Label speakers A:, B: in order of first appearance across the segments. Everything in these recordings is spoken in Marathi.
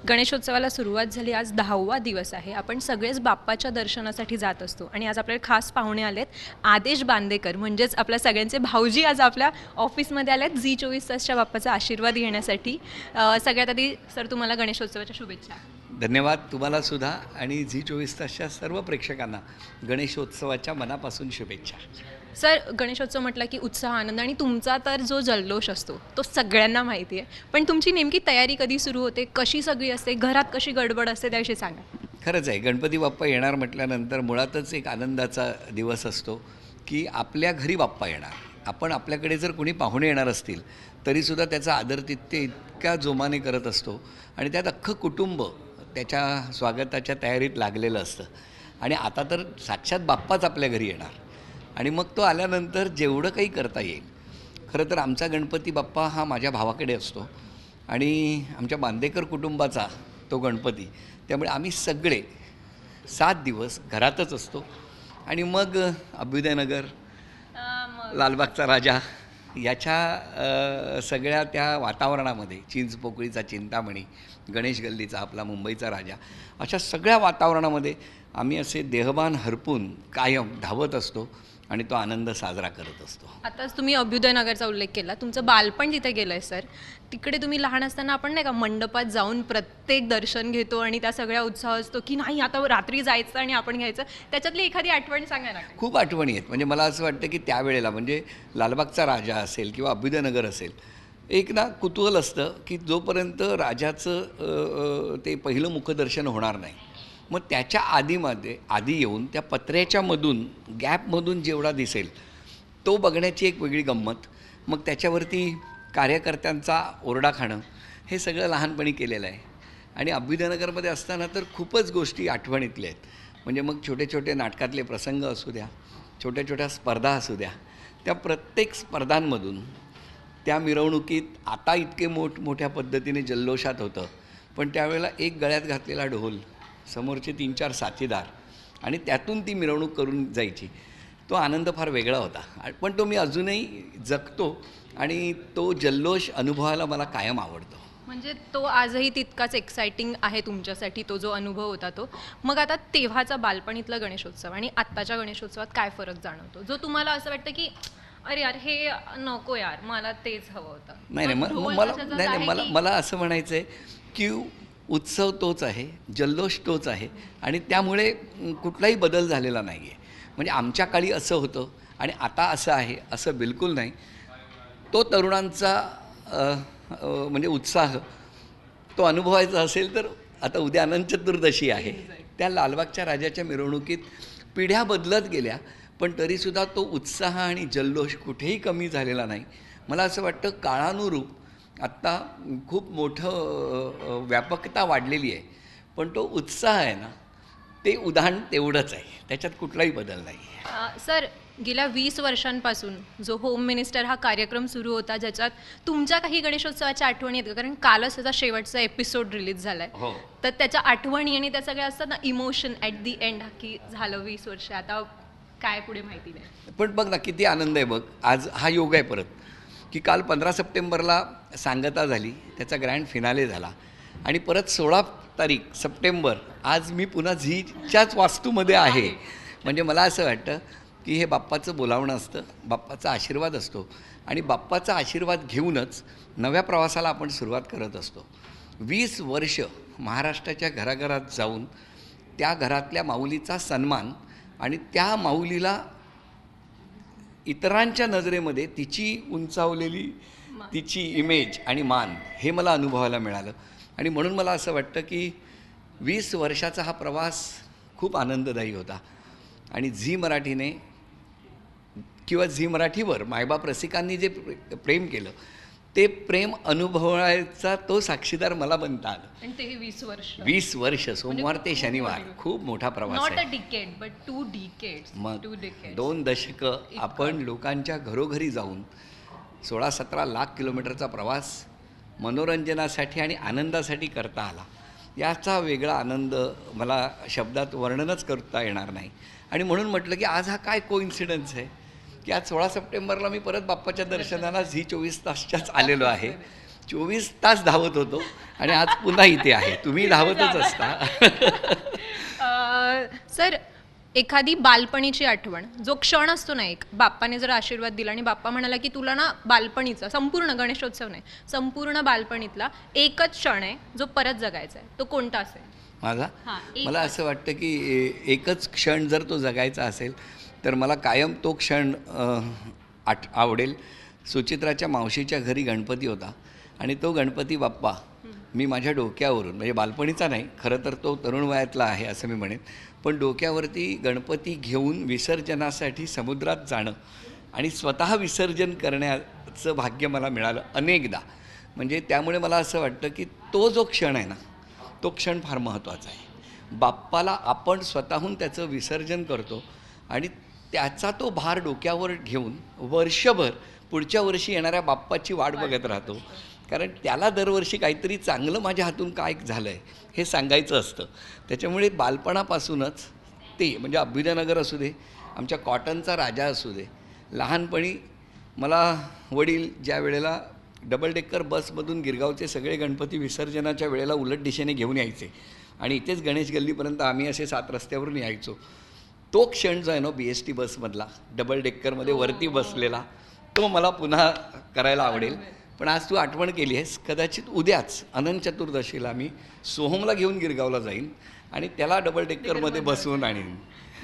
A: गणेशोत्सवाला सुरुवात झाली. आज 10वा दिवस आहे. आपण सगळेच बाप्पाच्या दर्शनासाठी जात असतो आणि आज आपल्याला खास पाहुणे आलेत. आदेश बांदेकर म्हणजेच आपल्या सगळ्यांचे भाऊजी आज आपल्या ऑफिसमध्ये आलेत झी 24 तासच्या बाप्पाचा आशीर्वाद घेण्यासाठी. सगळ्यात आधी सर तुम्हाला गणेशोत्सवाच्या शुभेच्छा.
B: धन्यवाद तुम्हाला सुद्धा आणि झी 24 तासच्या सर्व प्रेक्षकांना गणेशोत्सवाच्या मनापासून शुभेच्छा.
A: सर गणेशोत्सव म्हटलं की उत्साह आनंद आणि तुमचा तर जो जल्लोष असतो तो सगळ्यांना माहिती आहे. पण तुमची नेमकी तयारी कधी सुरू होते, कशी सगळी असते, घरात कशी गडबड असते त्याविषयी सांगा.
B: खरंच आहे, गणपती बाप्पा येणार म्हटल्यानंतर मुळातच एक आनंदाचा दिवस असतो की आपल्या घरी बाप्पा येणार. आपण आपल्याकडे जर कोणी पाहुणे येणार असतील तरीसुद्धा त्याचा आदरातिथ्य इतक्या जोमाने करत असतो आणि त्यात अख्खं कुटुंब त्याच्या स्वागताच्या तयारीत लागलेलं असतं. आणि आता तर साक्षात बाप्पाच आपल्या घरी येणार आणि मग तो आल्यानंतर जेवढं काही करता येईल. खरं तर आमचा गणपती बाप्पा हा माझ्या भावाकडे असतो आणि आमच्या बांदेकर कुटुंबाचा तो गणपती, त्यामुळे आम्ही सगळे 7 दिवस घरातच असतो. आणि मग अभ्युदयनगर, लालबागचा राजा याच्या सगळ्या त्या वातावरणामध्ये, चिंचपोकळीचा चिंतामणी, गणेश गल्लीचा आपला मुंबईचा राजा, अशा सगळ्या वातावरणामध्ये आम्ही असे देहभान हरपून कायम धावत असतो आणि तो आनंद साजरा करत असतो.
A: आताच तुम्ही अभ्युदयनगरचा उल्लेख केला, तुमचं बालपण तिथे गेलं आहे सर. तिकडे तुम्ही लहान असताना आपण नाही का मंडपात जाऊन प्रत्येक दर्शन घेतो आणि त्या सगळ्या उत्साह असतो की नाही आता रात्री जायचं आणि आपण घ्यायचं, त्याच्यातली एखादी आठवण सांगा ना.
B: खूप आठवणी आहेत. म्हणजे मला असं वाटतं की त्यावेळेला म्हणजे लालबागचा राजा असेल किंवा अभ्युदयनगर असेल, एक ना कुतूहल असतं की जोपर्यंत राजाचं ते पहिलं मुखदर्शन होणार नाही, मग त्याच्या आधी येऊन त्या पत्र्याच्यामधून गॅपमधून जेवढा दिसेल तो बघण्याची एक वेगळी गंमत. मग त्याच्यावरती कार्यकर्त्यांचा ओरडा खाणं, हे सगळं लहानपणी केलेलं आहे. आणि अभ्युदयनगरमध्ये असताना तर खूपच गोष्टी आठवणीतल्या आहेत. म्हणजे मग छोटे छोटे नाटकातले प्रसंग असू द्या, छोट्या छोट्या स्पर्धा असू द्या, त्या प्रत्येक स्पर्धांमधून त्या मिरवणुकीत आता इतके मोठमोठ्या पद्धतीने जल्लोषात होतं, पण त्यावेळेला एक गळ्यात घातलेला ढोल, समोरचे 3-4 साथीदार आणि त्यातून ती मिरवणूक करून जायची, तो आनंद फार वेगळा होता. पण तो मी अजूनही जगतो आणि तो जल्लोष अनुभवायला मला कायम आवडतो.
A: म्हणजे तो आजही तितकाच एक्साइटिंग आहे तुमच्यासाठी, तो जो अनुभव होता तो. मग आता तेव्हाचा बालपणीतला गणेशोत्सव आणि आत्ताच्या गणेशोत्सवात काय फरक जाणवतो, जो तुम्हाला असं वाटतं की अरे यार हे नको यार, मला तेच हवं होतं?
B: नाही मला असं म्हणायचं आहे की उत्सव तोच आहे, जल्लोष तोच आहे आणि त्यामुळे कुठलाही बदल झालेला नाही आहे. म्हणजे आमच्या काळी असं होतं आणि आता असं आहे असं बिलकुल नाही. तो तरुणांचा म्हणजे उत्साह तो अनुभवायचा असेल तर आता उद्या अनंत चतुर्दशी आहे, त्या लालबागच्या राजाच्या मिरवणुकीत पिढ्या बदलत गेल्या पण तरीसुद्धा तो उत्साह आणि जल्लोष कुठेही कमी झालेला नाही. मला असं वाटतं काळानुरूप आत्ता खूप मोठं व्यापकता वाढलेली आहे, पण तो उत्साह आहे ना, ते उदाहरण तेवढंच आहे, त्याच्यात कुठलाही बदल नाही.
A: सर गेल्या 20 वर्षांपासून जो होम मिनिस्टर हा कार्यक्रम सुरू होता, ज्याच्यात तुमच्या काही गणेशोत्सवाच्या आठवणी आहेत, कारण कालच त्याचा शेवटचा एपिसोड रिलीज झाला आहे,
B: हो,
A: तर त्याच्या आठवणी आणि त्या सगळ्या असतात ना इमोशन ॲट दी एंड, की झालं 20 वर्ष, आता काय पुढे माहिती नाही.
B: पण बघ ना किती आनंद आहे. बघ आज हा योग आहे परत की काल 15 सप्टेंबरला सांगता झाली, त्याचा ग्रँड फिनाले झाला आणि परत 16 तारीख सप्टेंबर आज मी पुन्हा झीच्याच वास्तूमध्ये आहे. म्हणजे मला असं वाटतं की हे बाप्पाचं बोलावणं असतं, बाप्पाचा आशीर्वाद असतो आणि बाप्पाचा आशीर्वाद घेऊनच नव्या प्रवासाला आपण सुरुवात करत असतो. 20 वर्ष महाराष्ट्राच्या घराघरात जाऊन त्या घरातल्या माऊलीचा सन्मान आणि त्या माऊलीला इतरांच्या नजरेमध्ये तिची उंचावलेली तिची इमेज आणि मान हे मला अनुभवायला मिळालं. आणि म्हणून मला असं वाटतं की 20 वर्षाचा हा प्रवास खूप आनंददायी होता. आणि झी मराठीने किंवा झी मराठीवर मायबाप रसिकांनी जे प्रेम केलं, ते प्रेम अनुभवायचा तो साक्षीदार मला बनता आलं.
A: आणि ते
B: 20 वर्ष सोमवार ते शनिवार खूप मोठा प्रवास आहे.
A: Not a decade but 2 decades.
B: मग 2 दशकं आपण लोकांच्या घरोघरी जाऊन 16-17 लाख किलोमीटरचा प्रवास मनोरंजनासाठी आणि आनंदासाठी करता आला. याचा वेगळा आनंद मला शब्दात वर्णनच करता येणार नाही. आणि म्हणून म्हटलं की आज हा काय कोइन्सिडन्स आहे की आज 16 सप्टेंबरला मी परत बाप्पाच्या दर्शनाला झी 24 तासच्याच आलेलो आहे 24 तास धावत होतो आणि आज पुन्हा इथे आहे. तुम्ही धावतच असता.
A: सर, एखादी बालपणीची आठवण, जो क्षण असतो ना, एक बाप्पाने जर आशीर्वाद दिला आणि बाप्पा म्हणाला की तुला ना बालपणीचा, संपूर्ण गणेशोत्सव नाही, संपूर्ण बालपणीतला एकच क्षण आहे जो परत जगायचा आहे, तो कोणता असेल?
B: माझा
A: हां,
B: मला असं वाटतं की एकच क्षण जर तो जगायचा असेल तर मला कायम तो क्षण आवडेल. सुचित्राच्या मावशीच्या घरी गणपती होता आणि तो गणपती बाप्पा मी माझ्या डोक्यावरून, म्हणजे बालपणीचा नाही, खरं तर तो तरुण वयातला आहे असं मी म्हणेन, पण डोक्यावरती गणपती घेऊन विसर्जनासाठी समुद्रात जाणं आणि स्वतः विसर्जन करण्याचं भाग्य मला मिळालं अनेकदा. म्हणजे त्यामुळे मला असं वाटतं की तो जो क्षण आहे ना, तो क्षण फार महत्त्वाचा आहे. बाप्पाला आपण स्वतःहून त्याचं विसर्जन करतो आणि त्याचा तो भार डोक्यावर घेऊन वर्षभर पुढच्या वर्षी येणाऱ्या बाप्पाची वाट बघत राहतो. कारण त्याला दरवर्षी काहीतरी चांगलं माझ्या हातून काय झालं आहे हे सांगायचं असतं. त्याच्यामुळे बालपणापासूनच ते, म्हणजे अभ्युदयनगर असू दे, आमच्या कॉटनचा राजा असू दे, लहानपणी मला वडील ज्या वेळेला डबल डेकर बसमधून गिरगावचे सगळे गणपती विसर्जनाच्या वेळेला उलट दिशेने घेऊन यायचे आणि इथेच गणेश गल्लीपर्यंत आम्ही असे 7 रस्त्यावरून यायचो. तो क्षण जो आहे ना BST बसमधला, डबल डेक्करमध्ये वरती बसलेला, तो मला पुन्हा करायला आवडेल. पण आज तू आठवण केली आहेस, कदाचित उद्याच अनंत चतुर्दशीला मी सोहमला घेऊन गिरगावला जाईन आणि त्याला डबल डेक्करमध्ये बसवून आणीन.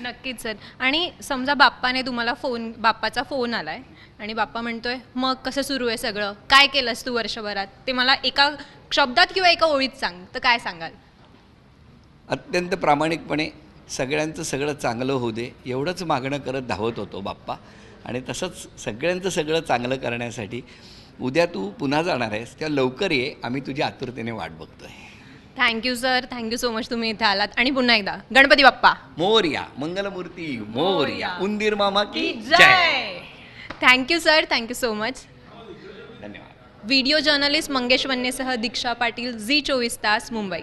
A: नक्कीच सर. आणि समजा बाप्पाचा फोन आलाय आणि बाप्पा म्हणतोय मग कसं सुरू आहे सगळं, काय केलंस तू वर्षभरात, ते मला एका शब्दात किंवा एका ओळीत सांग, तर काय सांगाल?
B: अत्यंत प्रामाणिकपणे सगळ्यांचं सगळं चांगलं होऊ दे एवढंच मागणं करत धावत होतो बाप्पा. आणि तसंच सगळ्यांचं सगळं चांगलं करण्यासाठी उद्या तू पुन्हा जाणार आहेस, त्या लवकर ये, आम्ही तुझी आतुरतेने वाट बघतोय.
A: Thank you sir, thank you so much, तुम्ही इथे आलात. आणि पुन्हा एकदा गणपती बाप्पा
B: मोरया, मंगलमूर्ती मोरया, उंदीर मामा की जय.
A: जय. Thank you sir, thank you so much.
B: धन्यवाद.
A: व्हिडिओ जर्नलिस्ट मंगेश वन्नेसह दीक्षा पाटील, झी 24 तास, मुंबई.